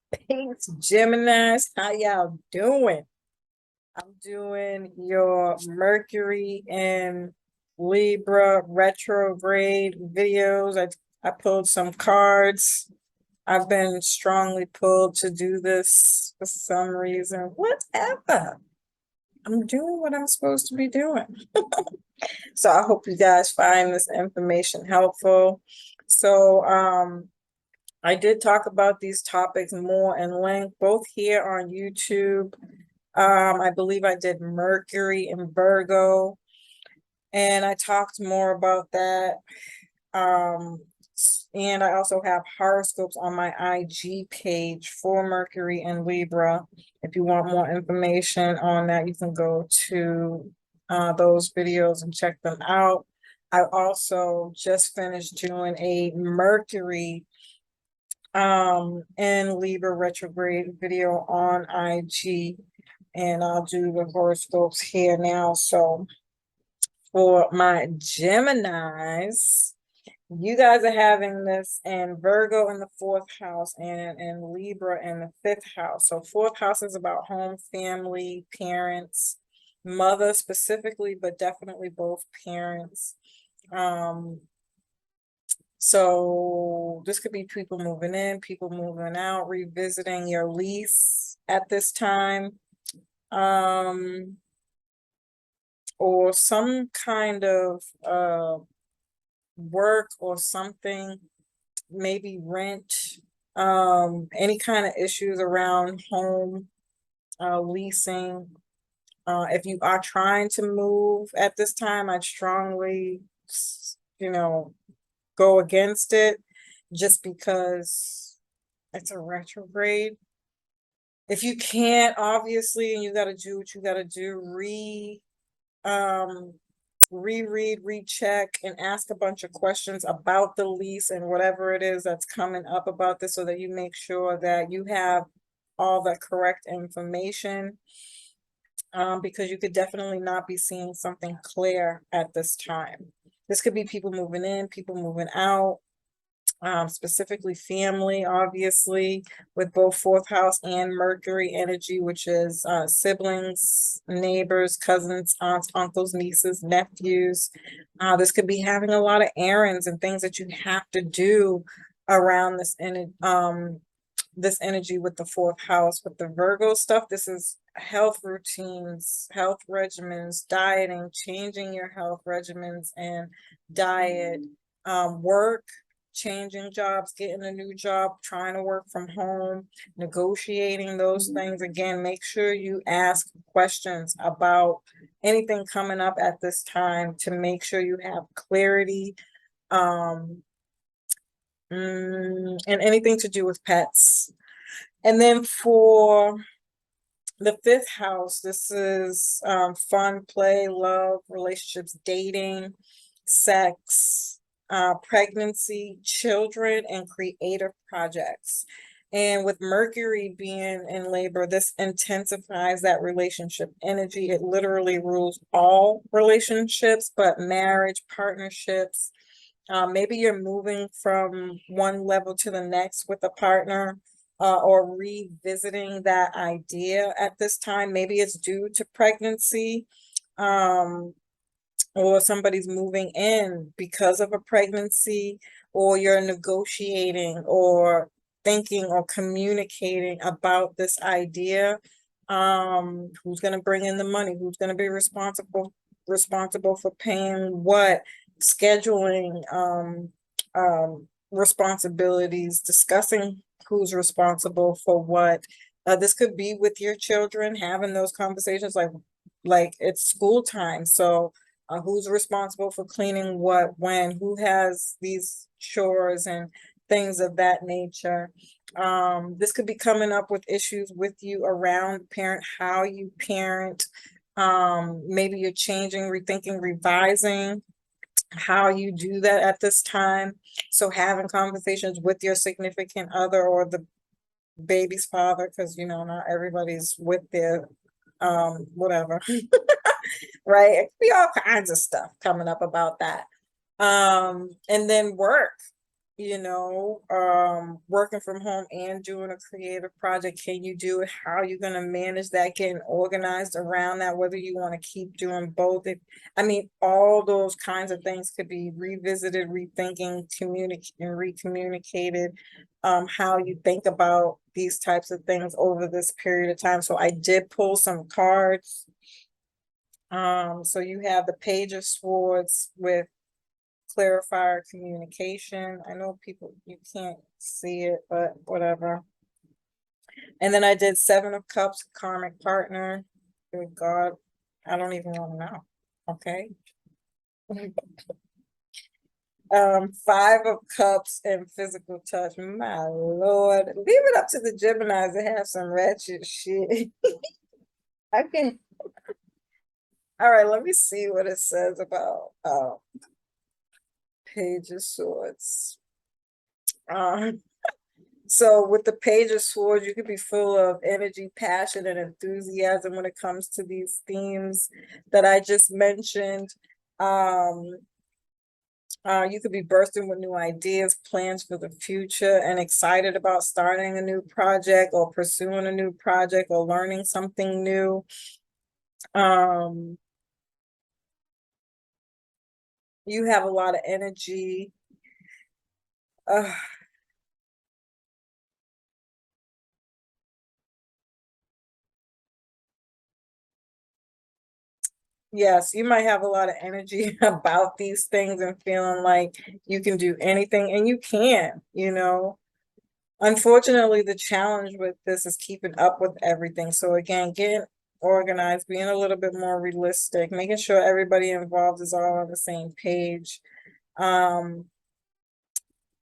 Thanks, Geminis. How y'all doing? I'm doing your Mercury and Libra retrograde videos. I pulled some cards. I've been strongly pulled to do this for some reason. Whatever. I'm doing what I'm supposed to be doing. So I hope you guys find this information helpful. So I did talk about these topics more in length, both here on YouTube. I believe I did Mercury and Virgo, and I talked more about that. Um, and I also have horoscopes on my IG page for Mercury and Libra. If you want more information on that, you can go to those videos and check them out. I also just finished doing a Mercury and Libra retrograde video on IG, and I'll do the horoscopes here now. So for my Geminis, you guys are having this in Virgo in the fourth house and Libra in the fifth house. So fourth house is about home, family, parents, mother specifically, but definitely both parents. So this could be people moving in, people moving out, revisiting your lease at this time. Or some kind of work or something, maybe rent, any kind of issues around home, leasing. If you are trying to move at this time, I'd strongly, go against it just because it's a retrograde. If you can't, obviously, and you got to do what you got to do, reread, recheck, and ask a bunch of questions about the lease and whatever it is that's coming up about this so that you make sure that you have all the correct information. Because you could definitely not be seeing something clear at this time. This could be people moving in, people moving out, specifically family, obviously, with both fourth house and Mercury energy, which is siblings, neighbors, cousins, aunts, uncles, nieces, nephews. This could be having a lot of errands and things that you have to do around this energy with the fourth house. With the Virgo stuff, this is health routines, health regimens, dieting, changing your health regimens and diet, work, changing jobs, getting a new job, trying to work from home, negotiating those things. Again, make sure you ask questions about anything coming up at this time to make sure you have clarity. And anything to do with pets. And then for the fifth house, this is fun, play, love, relationships, dating, sex, pregnancy, children, and creative projects. And with Mercury being in Libra, this intensifies that relationship energy. It literally rules all relationships, but marriage, partnerships. Maybe you're moving from one level to the next with a partner, or revisiting that idea at this time. Maybe it's due to pregnancy, or somebody's moving in because of a pregnancy, or you're negotiating or thinking or communicating about this idea. Who's going to bring in the money? Who's going to be responsible for paying what? Scheduling responsibilities, discussing who's responsible for what. This could be with your children, having those conversations like it's school time. So who's responsible for cleaning what, when, who has these chores and things of that nature. This could be coming up with issues with you around parent, how you parent. Maybe you're changing, rethinking, revising how you do that at this time. So having conversations with your significant other or the baby's father, because not everybody's with their whatever. Right? It could be all kinds of stuff coming up about that. And then work. working from home and doing a creative project. Can you do it? How are you gonna manage that? Getting organized around that, whether you want to keep doing both. All those kinds of things could be revisited, rethinking, communicate and recommunicated. How you think about these types of things over this period of time. So I did pull some cards. So you have the Page of Swords with clarifier communication. I know people, you can't see it, but whatever. And then I did Seven of Cups, karmic partner. Good God, I don't even want to know. Okay. Five of Cups and physical touch. My Lord, leave it up to the Geminis to have some ratchet shit. I can. All right, let me see what it says about Page of Swords. So with the Page of Swords, you could be full of energy, passion, and enthusiasm when it comes to these themes that I just mentioned. You could be bursting with new ideas, plans for the future, and excited about starting a new project or pursuing a new project or learning something new. You have a lot of energy. Yes, you might have a lot of energy about these things and feeling like you can do anything, and you can. Unfortunately, the challenge with this is keeping up with everything. So again, getting organized, being a little bit more realistic, making sure everybody involved is all on the same page.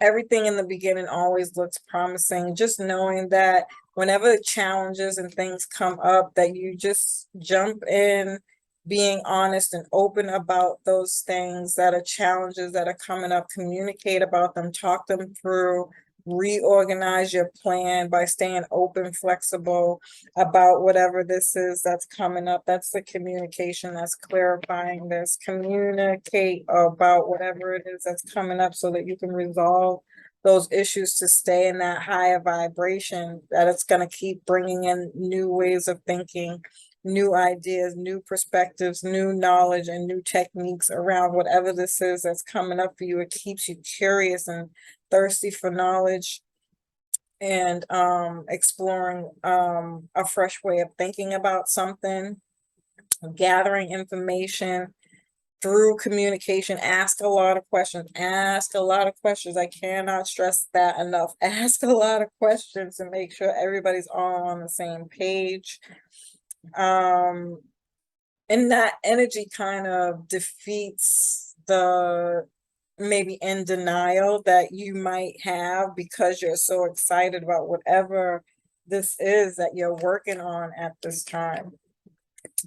Everything in the beginning always looks promising. Just knowing that whenever challenges and things come up, that you just jump in, being honest and open about those things that are challenges that are coming up, communicate about them, talk them through, reorganize your plan by staying open, flexible about whatever this is that's coming up. That's the communication, that's clarifying this. Communicate about whatever it is that's coming up so that you can resolve those issues to stay in that higher vibration, that it's going to keep bringing in new ways of thinking, new ideas, new perspectives, new knowledge, and new techniques around whatever this is that's coming up for you. It keeps you curious and thirsty for knowledge and exploring a fresh way of thinking about something, gathering information through communication. Ask a lot of questions. I cannot stress that enough. Ask a lot of questions to make sure everybody's all on the same page. And that energy kind of defeats the maybe in denial that you might have because you're so excited about whatever this is that you're working on at this time.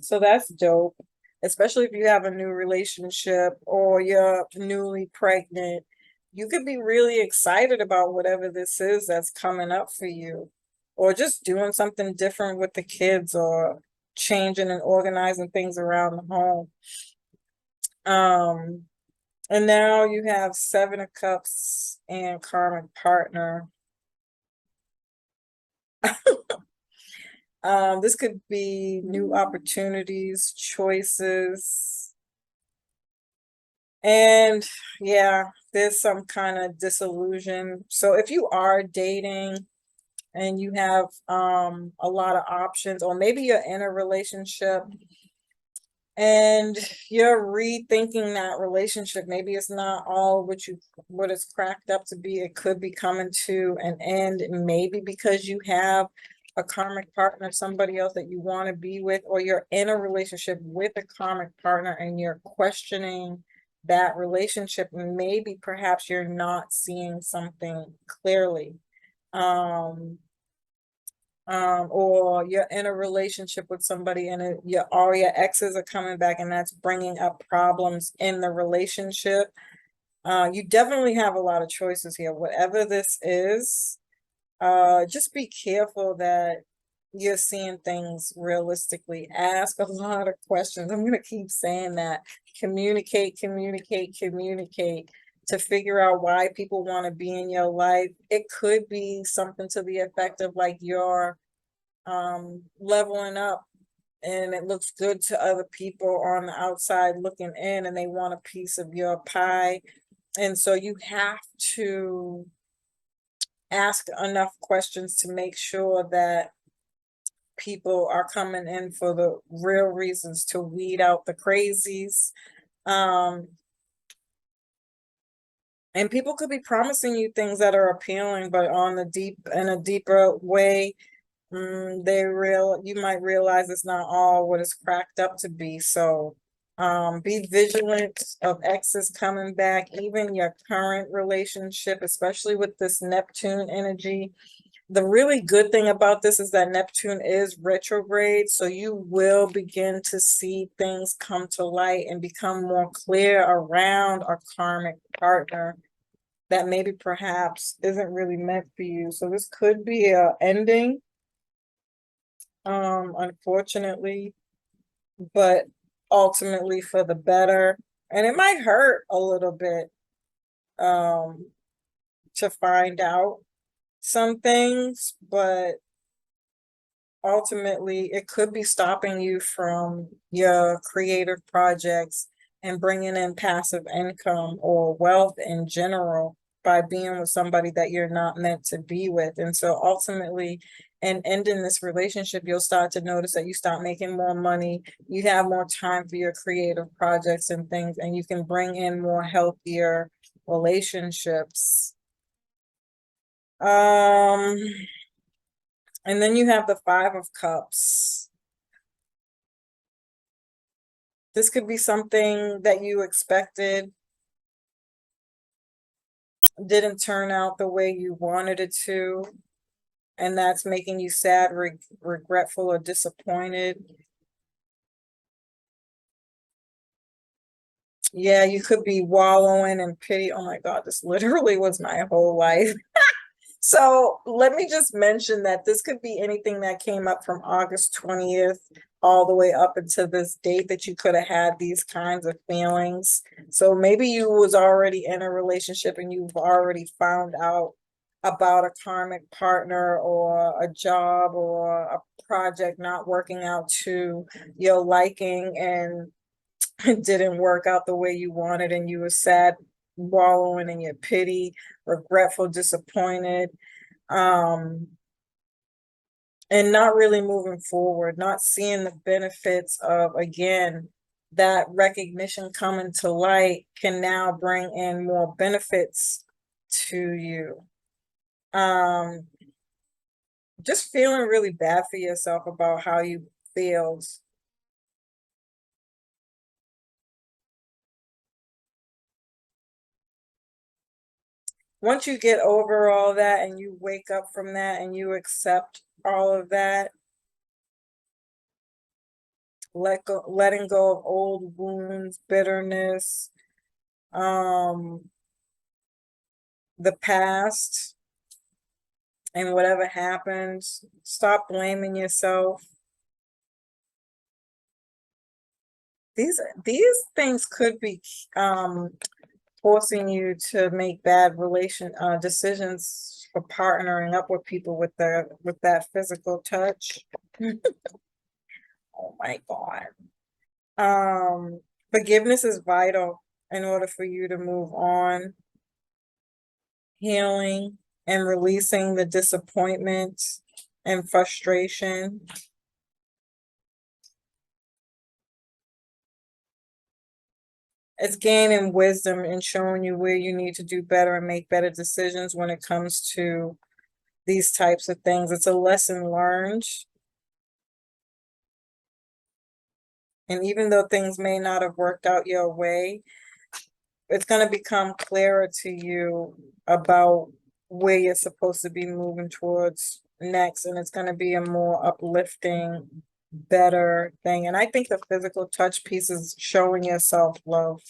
So that's dope, especially if you have a new relationship or you're newly pregnant. You could be really excited about whatever this is that's coming up for you, or just doing something different with the kids, or changing and organizing things around the home. And now you have Seven of Cups and karmic partner. This could be new opportunities, choices. And yeah, there's some kind of disillusion. So if you are dating and you have a lot of options, or maybe you're in a relationship and you're rethinking that relationship, maybe it's not all what it's cracked up to be. It could be coming to an end, maybe because you have a karmic partner, somebody else that you want to be with, or you're in a relationship with a karmic partner and you're questioning that relationship. Maybe perhaps you're not seeing something clearly. Or you're in a relationship with somebody and all your exes are coming back, and that's bringing up problems in the relationship. You definitely have a lot of choices here. Whatever this is, just be careful that you're seeing things realistically. Ask a lot of questions. I'm going to keep saying that. Communicate, communicate, communicate. to figure out why people want to be in your life. It could be something to the effect of like you're leveling up and it looks good to other people on the outside looking in and they want a piece of your pie. And so you have to ask enough questions to make sure that people are coming in for the real reasons, to weed out the crazies. And people could be promising you things that are appealing, but in a deeper way, you might realize it's not all what it's cracked up to be. So be vigilant of exes coming back, even your current relationship, especially with this Neptune energy. The really good thing about this is that Neptune is retrograde, so you will begin to see things come to light and become more clear around a karmic partner that maybe perhaps isn't really meant for you. So this could be a ending, unfortunately, but ultimately for the better. And it might hurt a little bit to find out some things, but ultimately it could be stopping you from your creative projects and bringing in passive income or wealth in general by being with somebody that you're not meant to be with. And so ultimately, and ending this relationship, you'll start to notice that you start making more money, you have more time for your creative projects and things, and you can bring in more healthier relationships. And then you have the Five of Cups. This could be something that you expected, didn't turn out the way you wanted it to, and that's making you sad, regretful, or disappointed. Yeah, you could be wallowing in pity. Oh my God, this literally was my whole life. So let me just mention that this could be anything that came up from August 20th all the way up until this date that you could have had these kinds of feelings. So maybe you was already in a relationship and you've already found out about a karmic partner or a job or a project not working out to your liking, and it didn't work out the way you wanted, and you were sad, wallowing in your pity, regretful, disappointed, and not really moving forward, not seeing the benefits of, again, that recognition coming to light can now bring in more benefits to you. Just feeling really bad for yourself about how you feel. Once you get over all that and you wake up from that and you accept all of that, letting go of old wounds, bitterness, the past, and whatever happens, stop blaming yourself. These things could be forcing you to make bad decisions for partnering up with people with that physical touch. Oh my God. Forgiveness is vital in order for you to move on, healing and releasing the disappointment and frustration. It's gaining wisdom and showing you where you need to do better and make better decisions when it comes to these types of things. It's a lesson learned. And even though things may not have worked out your way, it's going to become clearer to you about where you're supposed to be moving towards next. And it's going to be a more uplifting, better thing. And I think the physical touch piece is showing yourself love,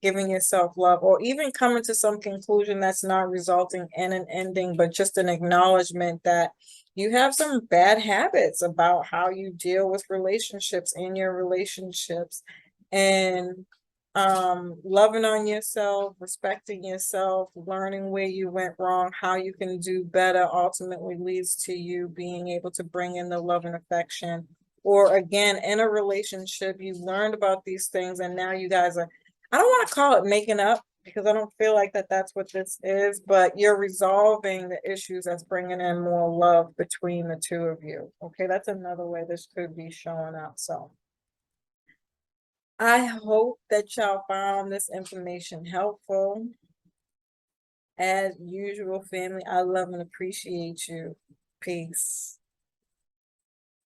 giving yourself love, or even coming to some conclusion that's not resulting in an ending, but just an acknowledgement that you have some bad habits about how you deal with relationships in your relationships. And loving on yourself, respecting yourself, learning where you went wrong, how you can do better ultimately leads to you being able to bring in the love and affection. Or again, in a relationship, you learned about these things and now you guys are, I don't want to call it making up because I don't feel like that's what this is, but you're resolving the issues that's bringing in more love between the two of you. Okay, that's another way this could be showing up. So I hope that y'all found this information helpful. As usual, family, I love and appreciate you. Peace.